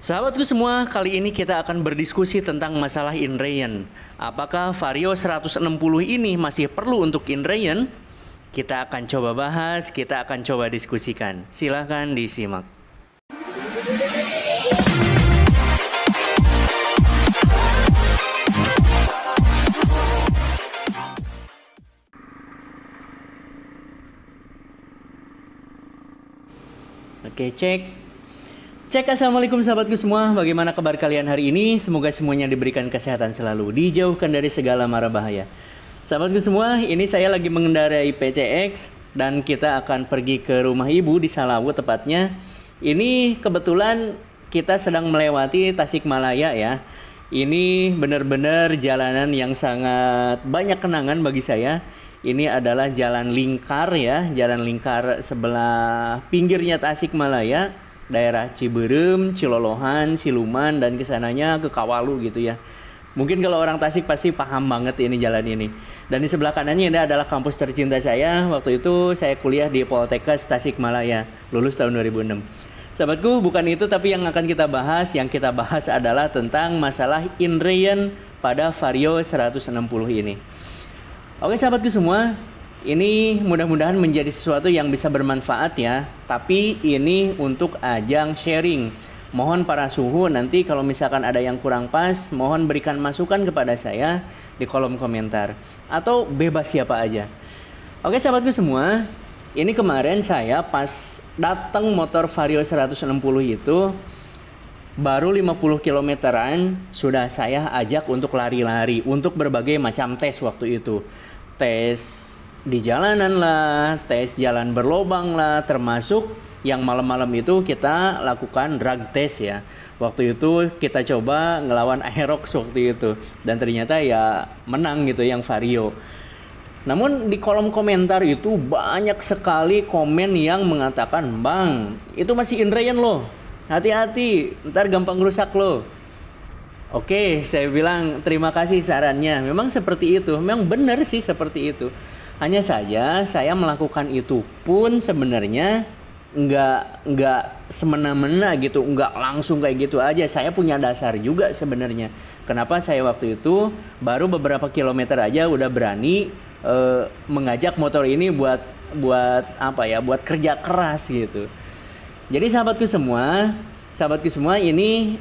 Sahabatku semua, kali ini kita akan berdiskusi tentang masalah indrayan. Apakah Vario 160 ini masih perlu untuk indrayan? Kita akan coba bahas, kita akan coba diskusikan. Silahkan disimak. Oke, cek. Cek, assalamualaikum sahabatku semua. Bagaimana kabar kalian hari ini? Semoga semuanya diberikan kesehatan selalu, dijauhkan dari segala mara bahaya. Sahabatku semua, ini saya lagi mengendarai PCX dan kita akan pergi ke rumah ibu di Salawu tepatnya. Ini kebetulan kita sedang melewati Tasikmalaya ya. Ini benar-benar jalanan yang sangat banyak kenangan bagi saya. Ini adalah jalan lingkar ya, jalan lingkar sebelah pinggirnya Tasikmalaya. Daerah Ciberem, Cilolohan, Siluman, dan kesananya ke Kawalu gitu ya. Mungkin kalau orang Tasik pasti paham banget ini jalan ini. Dan di sebelah kanannya ini adalah kampus tercinta saya. Waktu itu saya kuliah di Poltekkes Tasikmalaya, lulus tahun 2006. Sahabatku, bukan itu tapi yang akan kita bahas. Yang kita bahas adalah tentang masalah indrayan pada Vario 160 ini. Oke sahabatku semua, ini mudah-mudahan menjadi sesuatu yang bisa bermanfaat ya. Tapi ini untuk ajang sharing. Mohon para suhu nanti kalau misalkan ada yang kurang pas, mohon berikan masukan kepada saya di kolom komentar. Atau bebas siapa aja. Oke sahabatku semua, ini kemarin saya pas datang motor Vario 160 itu, baru 50 kilometeran sudah saya ajak untuk lari-lari. Untuk berbagai macam tes waktu itu. Tes di jalanan lah, tes jalan berlobang lah, termasuk yang malam-malam itu kita lakukan drag test ya. Waktu itu kita coba ngelawan Aerox waktu itu dan ternyata ya menang gitu yang Vario. Namun di kolom komentar itu banyak sekali komen yang mengatakan, "Bang, itu masih indrayan loh. Hati-hati, ntar gampang rusak loh." Oke, saya bilang terima kasih sarannya. Memang seperti itu, memang benar sih seperti itu. Hanya saja saya melakukan itu pun sebenarnya nggak semena-mena gitu, nggak langsung kayak gitu aja. Saya punya dasar juga sebenarnya. Kenapa saya waktu itu baru beberapa kilometer aja udah berani mengajak motor ini buat apa ya, buat kerja keras gitu. Jadi sahabatku semua ini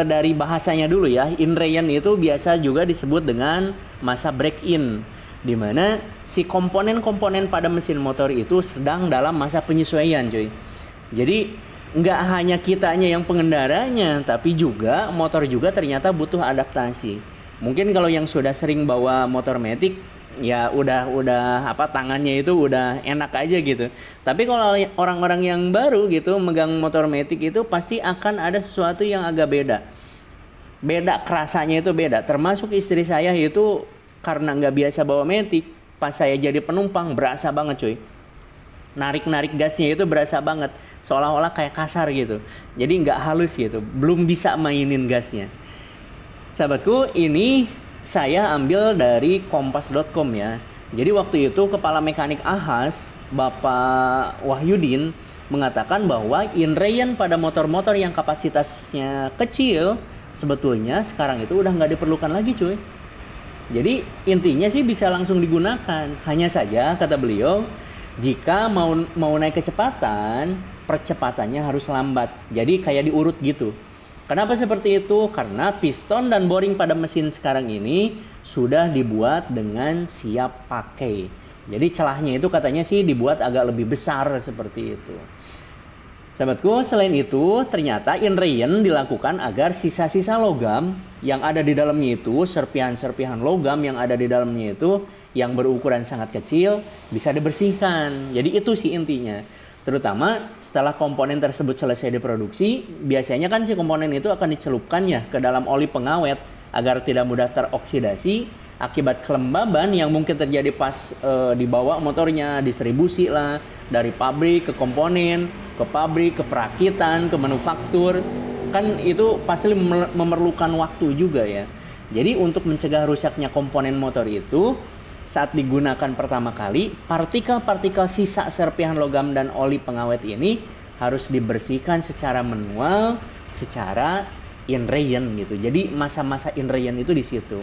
dari bahasanya dulu ya, indrayan itu biasa juga disebut dengan masa break-in, di mana si komponen-komponen pada mesin motor itu sedang dalam masa penyesuaian cuy. Jadi nggak hanya kitanya yang pengendaranya, tapi juga motor juga ternyata butuh adaptasi. Mungkin kalau yang sudah sering bawa motor matic ya udah apa, tangannya itu udah enak aja gitu. Tapi kalau orang-orang yang baru gitu megang motor matic itu pasti akan ada sesuatu yang agak beda kerasanya itu beda. Termasuk istri saya itu karena nggak biasa bawa matic, pas saya jadi penumpang berasa banget cuy. Narik-narik gasnya itu berasa banget, seolah-olah kayak kasar gitu. Jadi nggak halus gitu, belum bisa mainin gasnya. Sahabatku, ini saya ambil dari kompas.com ya. Jadi waktu itu kepala mekanik Ahas, Bapak Wahyudin, mengatakan bahwa indrayan pada motor-motor yang kapasitasnya kecil sebetulnya sekarang itu udah nggak diperlukan lagi cuy. Jadi intinya sih bisa langsung digunakan. Hanya saja kata beliau, jika mau naik kecepatan, percepatannya harus lambat. Jadi kayak diurut gitu. Kenapa seperti itu? Karena piston dan boring pada mesin sekarang ini sudah dibuat dengan siap pakai. Jadi celahnya itu katanya sih dibuat agak lebih besar seperti itu. Sahabatku, selain itu ternyata indrayan dilakukan agar sisa-sisa logam yang ada di dalamnya itu, serpihan-serpihan logam yang ada di dalamnya itu yang berukuran sangat kecil bisa dibersihkan. Jadi itu sih intinya. Terutama setelah komponen tersebut selesai diproduksi, biasanya kan si komponen itu akan dicelupkan ya ke dalam oli pengawet agar tidak mudah teroksidasi akibat kelembaban yang mungkin terjadi pas dibawa motornya, distribusi lah dari pabrik ke komponen, ke pabrik, ke perakitan, ke manufaktur. Kan itu pasti memerlukan waktu juga ya. Jadi untuk mencegah rusaknya komponen motor itu, saat digunakan pertama kali, partikel-partikel sisa serpihan logam dan oli pengawet ini harus dibersihkan secara manual secara in-rain gitu. Jadi masa-masa in-rain itu di situ.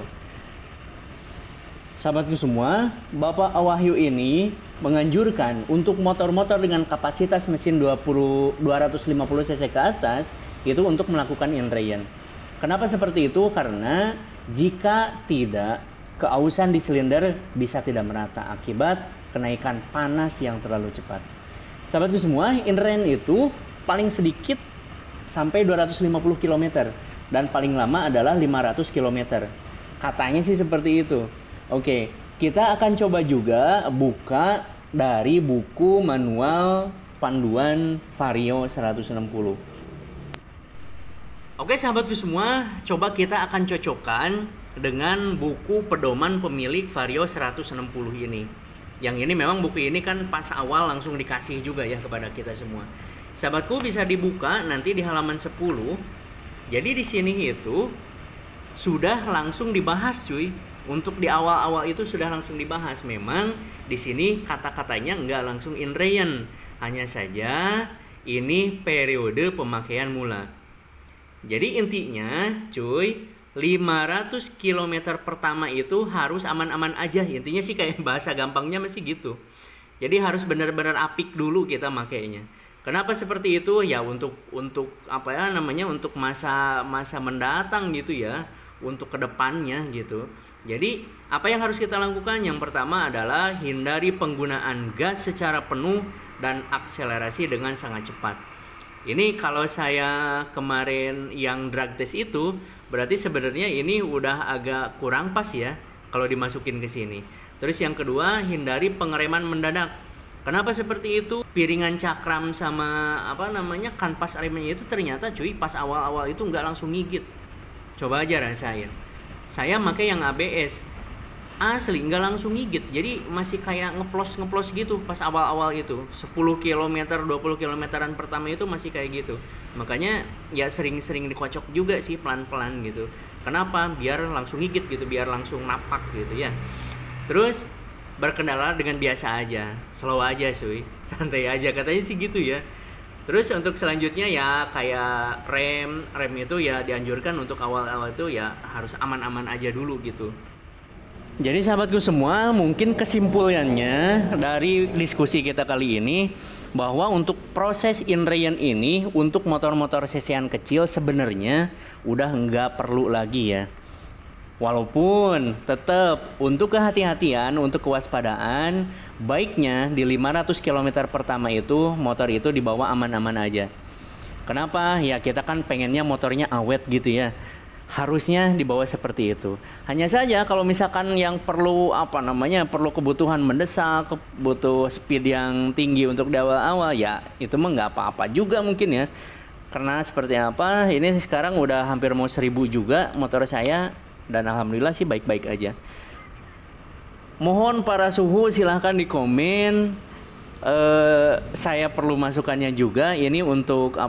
Sahabatku semua, Bapak Wahyu ini menganjurkan untuk motor-motor dengan kapasitas mesin 250 cc ke atas itu untuk melakukan in-rain. Kenapa seperti itu? Karena jika tidak, keausan di silinder bisa tidak merata akibat kenaikan panas yang terlalu cepat. Sahabatku semua, in-rain itu paling sedikit sampai 250 km dan paling lama adalah 500 km. Katanya sih seperti itu. Oke, kita akan coba juga buka dari buku manual panduan Vario 160. Oke sahabatku semua, coba kita akan cocokkan dengan buku pedoman pemilik Vario 160 ini. Yang ini memang buku ini kan pas awal langsung dikasih juga ya kepada kita semua. Sahabatku bisa dibuka nanti di halaman 10. Jadi di sini itu sudah langsung dibahas cuy. Untuk di awal-awal itu sudah langsung dibahas. Memang di sini kata-katanya nggak langsung in-rain. Hanya saja ini periode pemakaian mula. Jadi intinya cuy, 500 km pertama itu harus aman-aman aja. Intinya sih kayak bahasa gampangnya masih gitu. Jadi harus benar-benar apik dulu kita makainya. Kenapa seperti itu? Ya untuk apa ya namanya, untuk masa mendatang gitu ya, untuk kedepannya gitu. Jadi apa yang harus kita lakukan? Yang pertama adalah hindari penggunaan gas secara penuh dan akselerasi dengan sangat cepat. Ini kalau saya kemarin yang drag test itu, berarti sebenarnya ini udah agak kurang pas ya kalau dimasukin ke sini. Terus yang kedua, hindari pengereman mendadak. Kenapa seperti itu? Piringan cakram sama apa namanya kanvas remnya itu ternyata cuy pas awal-awal itu nggak langsung ngigit. Coba aja rasain. Saya pakai yang ABS. Asli nggak langsung ngigit, jadi masih kayak ngeplos gitu pas awal-awal itu 10 km 20 kilometeran pertama itu masih kayak gitu. Makanya ya sering-sering dikocok juga sih pelan-pelan gitu. Kenapa? Biar langsung ngigit gitu, biar langsung napak gitu ya. Terus berkendara dengan biasa aja, slow aja cuy, santai aja katanya sih gitu ya. Terus untuk selanjutnya ya kayak rem itu ya dianjurkan untuk awal-awal itu ya harus aman-aman aja dulu gitu. Jadi sahabatku semua, mungkin kesimpulannya dari diskusi kita kali ini bahwa untuk proses in-rain ini untuk motor-motor cc-an kecil sebenarnya udah nggak perlu lagi ya. Walaupun tetap untuk kehati-hatian, untuk kewaspadaan, baiknya di 500 km pertama itu motor itu dibawa aman-aman aja. Kenapa? Ya kita kan pengennya motornya awet gitu ya. Harusnya dibawa seperti itu. Hanya saja kalau misalkan yang perlu perlu kebutuhan mendesak, butuh speed yang tinggi untuk di awal-awal, ya itu mah nggak apa-apa juga mungkin ya. Karena seperti apa, ini sekarang udah hampir mau 1000 juga motor saya dan alhamdulillah sih baik-baik aja. Mohon para suhu silahkan di komen. Saya perlu masukannya juga ini untuk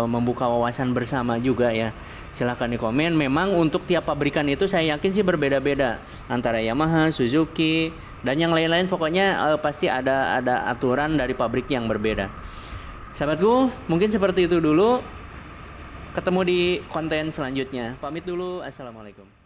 membuka wawasan bersama juga ya. Silahkan di komen. Memang untuk tiap pabrikan itu saya yakin sih berbeda-beda antara Yamaha, Suzuki dan yang lain-lain. Pokoknya pasti ada aturan dari pabrik yang berbeda. Sahabatku, mungkin seperti itu dulu. Ketemu di konten selanjutnya. Pamit dulu. Assalamualaikum.